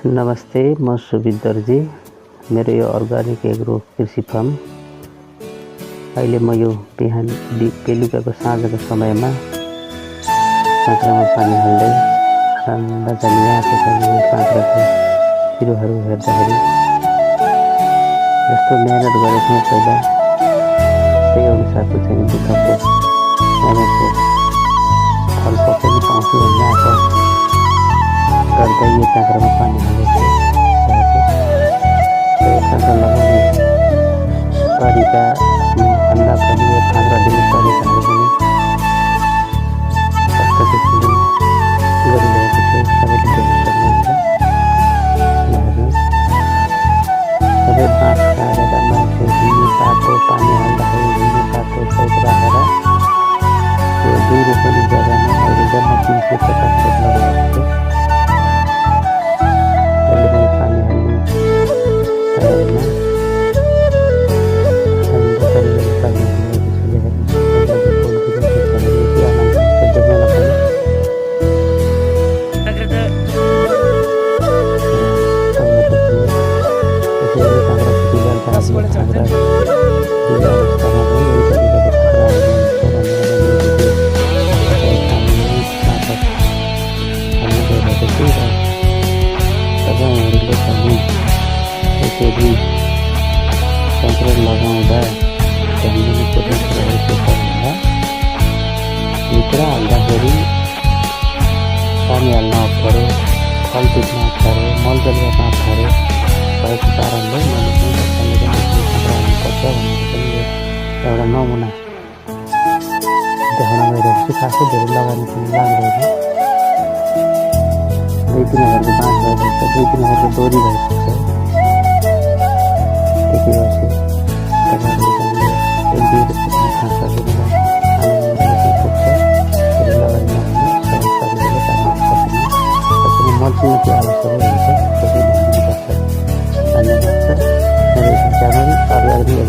नमस्ते, म सुबिद दर्जी। मेरो यो अर्ग्यानिक एग्रो कृषि फार्म अहिले म यो बिहान बेलुकाको साँझको समयमा काँक्रामा पानी हाल्दै ठन्डा चलिरहेको छ। यो काँक्राको बिरुवाहरू हेर्दाखेरि जस्तो मेहनत गरेको पहिला त्यही अनुसारको छैन, दुःखको मेहनतको फल पक्कै पनि पाउँछु भन्ने आशा गर्दै यो काँक्रामा पानी हालेको काँक्रा लगाउने तरिका भन्दा पनि यो काँक्रा दिने तरिकाहरू पनि कस्तो किसिमले गरिरहेको छु सबैले देख्न सक्नुहुन्छ। सबै बाँस काटेर मान्छे हिँड्ने बाटो पानी हाल्दाखेरि हिँड्ने बाटो सहित राखेर यो 2 रोपनी जग्गामा अहिले जम्मा 350 बोट लगाएको छु। कंट्रोल लगाउँदा जमिन पोटेन्सियल रहेको छ भन्दा भित्र हाल्दाखेरि पानी हाल्न अप्ठ्यारो, फल टिप्न अप्ठ्यारो, मलजल गर्न अप्ठ्यारो भएको कारणले मैले चाहिँ काँक्रा हाल्नुपर्छ भनेर पनि एउटा नमुना देखाउन गइरहेको छु। खासै धेरै लगानी पनि लाग्दैन, 2-3 हजारको बाँस भएको छ, 2-3 हजारको डोरी भएको छ। मल्चिङको आवश्यकता हुन्छ, त्यसैले धन्यवाद छ। मेरो च्यानल अर्ग्यानिक